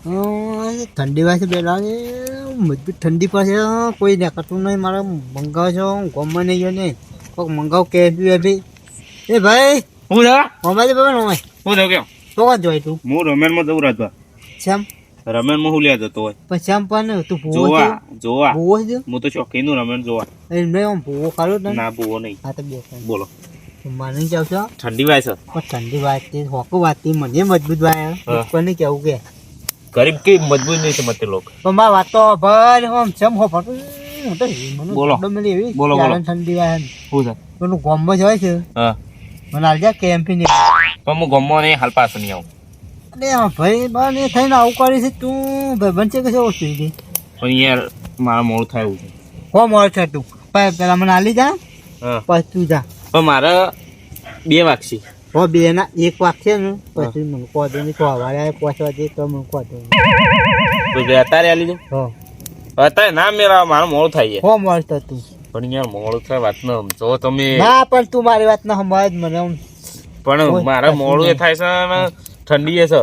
ઠંડી વાય છે પેલા મજબૂત ઠંડી પડશે કોઈ દેખાતું નહીં મારે મંગાવ છો ગમમાં નહીં ગયો ને કોઈક મંગાવ કે એ ભાઈ હું છે અમારે બાબા નમાય હું છે કેમ તો કાં જોઈ તું હું રમેનમાં જવું રાજવા શ્યામ રમેનમાં હું લ્યા જતો હોય પછી શ્યામ પણ તું ભૂવો જોવા ભૂવો છે હું તો શોખીન રમેન જોવા નહીં આમ ભૂવો ખાલો ને ના ભૂવો નહીં હા તો બે બોલો માની જાવ છો ઠંડી વાય છે પણ ઠંડી વાતથી હોકું વાતથી મને મજબૂત વાય કોને કેવું કે ગરીબ કે મજબૂત નહીં સમજતે લોકો પણ મારી વાત તો ભાઈ આમ ચમ હો ફટું બોલો. બોલો, બોલો. ઠંડી વાય શું છે પેલું ગોમમાં જ હોય છે હા મને આલજા કેમ્પી ને પણ હું ગમો નહીં હાલ પાછો નહીં આવું અરે હા ભાઈ બન એ થઈને આવું કરી છે તું ભાઈ બનશે કે ઓછું છે પણ યાર મારા મોડું થાય એવું છે હો મળે છે તું પેલા મને આલી જા હા પછી તું જા પણ મારે 2 વાગશી હો બે ના એક વાગશે ને પછી મને કહો દે ને 6 વાગે 5 વાગે તો મને કહો દે તો બે અત્યારે આલી દે હો અત્યારે ના મેળા મારું મોડું થાય છે હો મળશે તું પણ યાર મોડું થાય વાત ન સમજો તમે ના પણ તું મારી વાત ના સંભાળ મને આમ પણ મારે મોડું એ થાય છે ને ઠંડી એ છે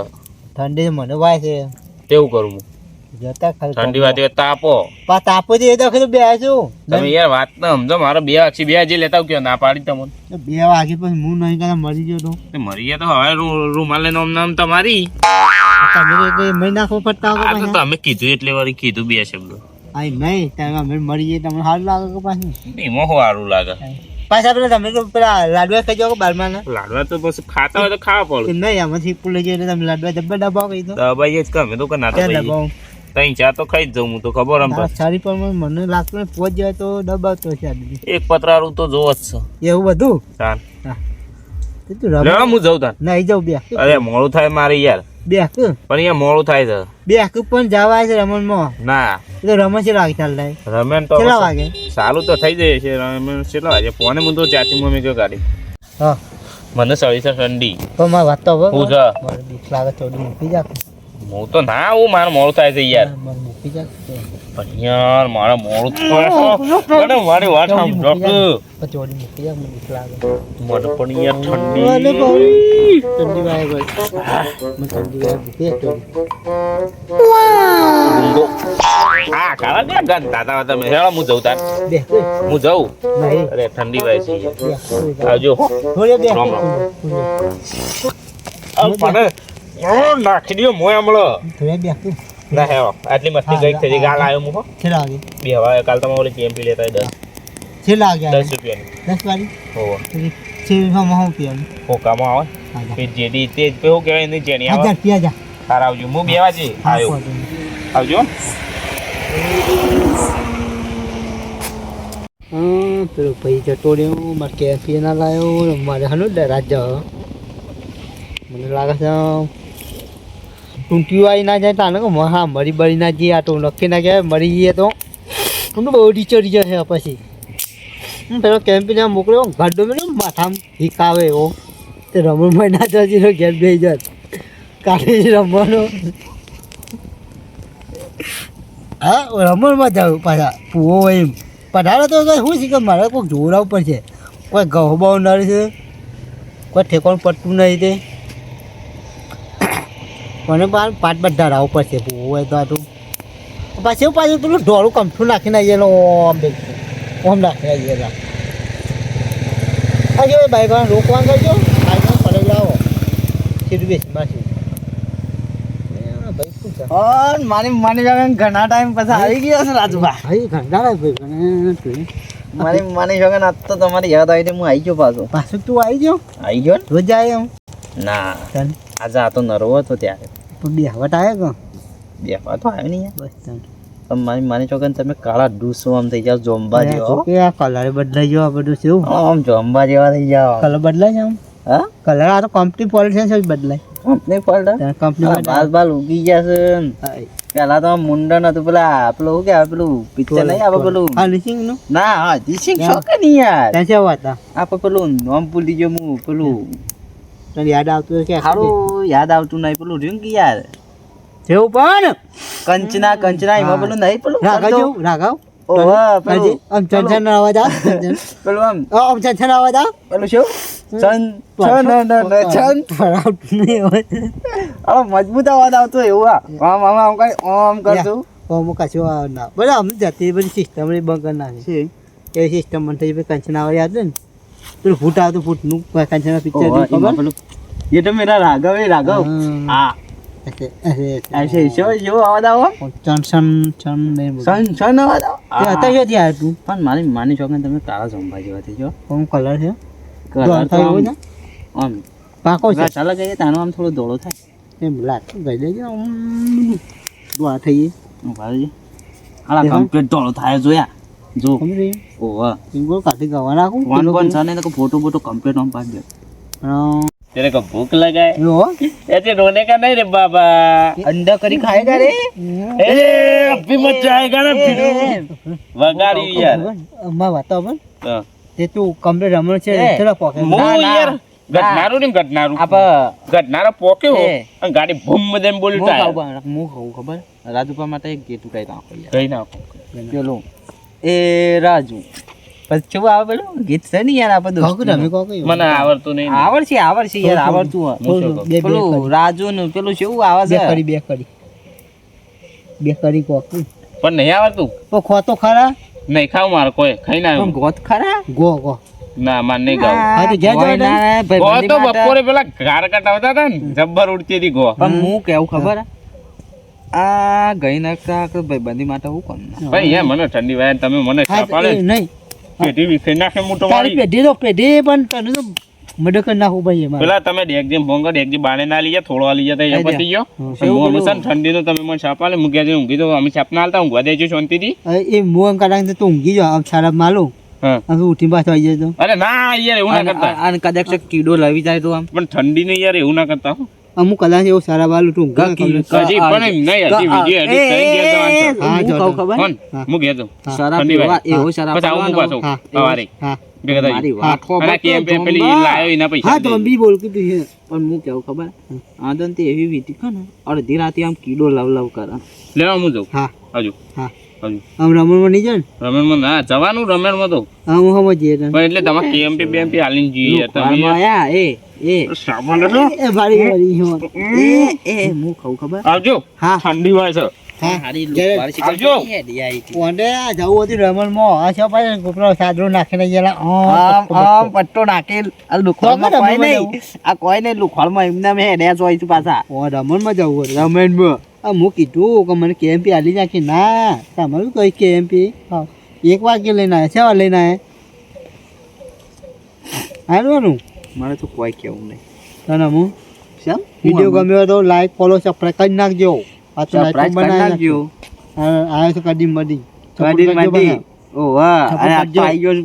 ઠંડી મને વાય છે તેવું કરું હું જતા ખાલી ઠંડી વાત તાપો પા તાપો દે તો ખરું બે છું તમે યાર વાત ન સમજો મારે 2 વાગશી 2 જે લેતા આવ ના પાડી તમને 2 વાગે પછી હું નહીં કરતા મરી ગયો તો તે મરી ગયા તો હવે રૂમાલ લઈને નામ તમારી તમે મહિના ખો પડતા આ તો તમે કીધું એટલે વળી કીધું 2 શબ્દ આઈ નહીં તમે અમે મરી જઈએ તમને સારું લાગે કે પાછું એમાં શું સારું લાગે પાછા પેલા તમે તો પેલા લાડવા ખાઈ જાઓ કે બારમાં ના લાડવા તો બસ ખાતા હોય તો ખાવા પડે નહીં આમાંથી પુલે જઈએ એટલે તમે લાડવા ડબ્બા ડબ્બા કહી દો દબાઈ જ કમે તો ના ક્યાં દબાવું 3-4 તો ખાઈ જ જાઉં હું તો ખબર આમ સારી પર મને લાગતું ને પહોંચ જાય તો દબાવતો છે એક પતરારું તો જોવ જ છે એવું બધું તાન તું લે હું જઉં તાન નહીં જાઉં બે અરે મોડું થાય મારે યાર બે પણ અહીંયા મોડું થાય છે બે પણ જવા છે રમણમાં ના તો રમણ છે લાગે ચાલ રમેન તો કેટલા વાગે ચાલુ તો થઈ જાય છે રમેન કેટલા વાગે ફોને હું તો ચાચી મમ્મી કયો ગાડી હા મને સળી છે ઠંડી પણ મારી વાત તો હવે હું છે મારે બીક લાગે થોડી મૂકી જા હું તો ના આવું મારે મોડું થાય છે યાર મારે મૂકી જા પણ યાર મારે મોડું થાય છે મારી વાત સમજો ચોરી મૂકી જા મને બીક લાગે મને પણ યાર ઠંડી ઠંડી વાય ભાઈ મને ઠંડી વાય મૂકી ચોરી હા કાળા ને ગંતા તા તમે હેળો હું જઉં તાર બે હું જઉં નહીં અરે ઠંડી વાય છે યાર આવજો થોડી બે રામ પણ નાખી દો મોય હમણો થોડી બે ના હેળો આટલી મસ્તી ગઈ થઈ ગાલ આવ્યો હું છેલ્લા વાગે 2 વાગે કાલ તમે ઓલી કેમ્પી લેતા 10 છેલ્લા વાગે 10 રૂપિયાની 10 વાગે હોવો છેલ્લા માં હું પીવાનું કોકામાં આવે હા કે જેડી તે કેવું કહેવાય એની જેણી આવે 1000 પીયા જા તાર આવજો હું 2 વાગે આવ્યો આવજો પેલો ભાઈ જતો રહ્યો મારે કેફી ના લાવ્યો મારે હાનું રાત જાવ મને લાગે છે ટૂંટી આવી ના જાય તાને કે હા મરી બરી ના જઈએ આ તો નક્કી ના કહેવાય મરી જઈએ તો હું બહુ ટીચર છે પછી હું પેલો કેમ્પી ના મોકલ્યો ગાડો મેળ્યો માથામાં હિકાવે એવો તે રમણમાં ના જતી ઘેર બે જાત કાઢી રમવાનો હા રમણમાં જાવ પાછા પૂવો એમ પધારે તો શું છે કે મારે કોઈ જોરાવું પડશે કોઈ ઘઉં બહુ નડે છે કોઈ ઠેકાણું પડતું નહીં તે મને પાટ બધા રાવવું પડશે પૂવો હોય તો આટલું પાછું પેલું ઢોળું કમઠું નાખીને આવીએ ઓમ બે ઓમ નાખીને આવીએ હા જો બાઈક રોકવાનું કરજો બાઈક પડે લાવો સીધું બેસી માસી માની ઘણા ટાઈમ પછી આવી ગયો છે રાજુભા માની જગન આજ તો તમારી યાદ આવી હું આવી ગયો પાછું તું આવી ગયો રોજ જાય એમ ના આજે આ તો નરવો હતો ત્યારે બે હવટ આવ્યો બેહવા તો આવ્યો નહીં બસ માની ચોકન તમે કાળા ડૂસો આમ થઈ જાવ જોંબા જેવા કલર બદલાઈ ગયો બધું શું આમ જોંબા જેવા થઈ જાવ કલર બદલાય આમ હા કલર આ તો કંપની પોલિસી છે બદલાય કંપની પલટા કંપની બાલ બાલ ઉગી ગયા છે પેલા તો મુંડન હતું પેલા પેલું શું કહેવાય પેલું પિક્ચર નહીં આપણે પેલું હા લિસિંગ નું ના હા લિસિંગ શોખ નહીં યાર ત્યાં કેવા હતા આપણે પેલું નામ ભૂલી ગયો હું પેલું તને યાદ આવતું કે સારું યાદ આવતું નહીં પેલું રહ્યું કે યાર જેવું પણ કંચના એમાં પેલું નહીં પેલું રાઘવ ઓહો પેલું હાજી આમ છન અવાજ આવે છન પેલું આમ આમ છન અવાજ આવે પેલું શું છન છન છન નહીં હોય આ મજબૂત અવાજ આવતો એવું આમ કરશું ઓમ કશું ના બરાબર આમ જતી બધી સિસ્ટમ એ બંધ કરી નાખી એ સિસ્ટમ મને થઈ કંચના અવાજ યાદ ને પેલું ભૂત આવતું ભૂતનું કંચના પિક્ચર ખબર ये तो मेरा राघव है राघव हाँ ऐसे ऐसे ऐसे जो आवाज आવો છન છન છન નહીં બોલ सन सन आवाज તે હતા જો ત્યાં તું પણ મારી માની છોકરાને તમે કાળા ઝંભા જેવા થઈ જો કોમ કલર છે કલર તો હોય ને આમ પાકો છે ચાલે ગઈ તાનો આમ થોડો ધોળો થાય એમ લાગ ગઈ દેજો દોડા થઈએ ભાઈ આલા કમ્પ્લીટ ધોળો થાય જોયા જો સમજી ઓવા સિંગલ કાઢી ગવા નાખું વન વન સને તો फोटो फोटो कंप्लीट हम पास दे हाँ तेरे को भूख लगा है यो ऐसे रोने का नहीं रे बाबा अंडा करी खाएगा रे ए अभी मत जाएगा ना वगाड़ी यार અમ્મા વાતો બન હા તે તું કમ્પ્લીટ રમણ છે ચલો પોકે મો યાર ગટનારું ને ગટનારું આપ ગટનારો પોક્યો અને ગાડી ભૂમ દેમ બોલી મુ ટાયર ખાવ મુ ખાવ ખબર રાજુપા માટે એક ગેટ ઉકાઈ નાખો યાર કઈ નાખો પેલો એ રાજુ પછી શું આવે પેલું ગીત છે ને યાર આપણે કોક રમે કોક મને આવડતું નહીં ને. આવડશે યાર આવડતું બે પેલું રાજુ નું પેલું શું આવે બે છે કરી બે કરી કોક પણ નહીં આવડતું તો ખો તો ખરા નહીં ખાવ મારે કોઈ ખાઈ ના પણ આવ્યું. ગોત ખરા ગો ગો ના માર નહીં ગાવ હા તો ઘેર જવા દે. ગો તો બપોરે પેલા ઘાર કટાવતા હતા ને જબ્બર ઉડતી હતી ગો પણ હું કેવું ખબર આ ગઈ નાખતા ભાઈબંધી માટે હું કોણ ભાઈ યાર મને ઠંડી વાય તમે મને હા ચા પાડે એ નહીં પેટી વિખરી નાખે મોટો તારી વાળી પેઢી તો પેઢી પણ તને તો મદદ કરી નાખું ભાઈ એમાં પેલા તમે ડેગજી ભોંગર ડેગજી બાણે ના લીયા થોડો આ લીયા તા એ પતી ગયો એવું હું પેલું. હમણાં ઠંડીનો તમે મને ચા પાડે મૂક્યા છે ઊંઘી તો અમે છાપ ના હાલતા ઊંઘવા દેજો શાંતિથી એ મું કડાંગ તો ઊંઘી જાવ આમ સારા માલું હા આમ ઉઠી પાછો આવી જાય તો અરે ના યાર એવું ના કરતા અને કદાચ કીડો લવી જાય તો આમ પણ ઠંડી ને યાર એવું ના કરતા હો. અમુક કદાચ એવું સારા બાલું તું હજી પણ એમ નહીં હજી વિડીયો એડિટ કરી ગયા તમારે હા, હું જો કહું તો. ખબર કોણ મૂકી દો શરાબ ઠંડી પીવા વાય. એવો શરાબ પછી આવું પીવાનો. પાછો હા, સવારે હા ભેગા થઈ મારી જાય. વાત ખબર અને કેમ તો પેલી જોંબા. લાયો એના પૈસા હા તો દે. અંબી બોલ કીધું છે પણ હું કેવું ખબર આદન તે એવી વીતી ખા ને અડધી રાતે આમ કીડો લવ લવ કરે લેવા હું જાઉં હા હજુ હા હજુ આમ રમણમાં નહીં જાય ને રમેણમાં ના જવાનું રમેણમાં તો આમ સમજીએ તને પણ એટલે તમારે કેએમપી બેએમપી હાલીને જઈએ યાર તમે ઘરમાં યાર. આયા એ સામાન લો. એ ભારી ભારી હિંમત. હું ખાઉં ખબર આવજો હા ઠંડી હોય છે હા હારી જ્યારે વારસી આવજો. કરી હેડી આઈ હતી. ઓંડે આ જવું હતું રમણમાં આ છે ભાઈ કોપરો સાદરો નાખીને ગયેલા આમ આમ પટ્ટો નાખેલ આ લુખવાડમાં તો કોઈ રમણમાં નહીં આ કોઈ નહીં લુખવાડમાં એમને મેં હેડ્યા જોઈ છું પાછા ઓ રમણમાં જવું હતું રમણમાં આ હું કીધું કે મને કેએમપી હાલી નાખી ના તમારું કઈ કેએમપી હા 1 વાગે લઈને આવ્યા સેવા લઈને આવ્યા હારવાનું મારે તો કોઈ કેવું નહીં તને હું શેમ વિડીયો ગમ્યો હોય તો લાઈક ફોલો સબસ્ક્રાઈબ કરી નાખજો આ તો લાઈક સરપ્રાઈઝ કરી બનાવી નાખજો આવ્યો છે કદી મદી કદી માંથી ઓ વાહ અને આ તો આઈ ગયો છે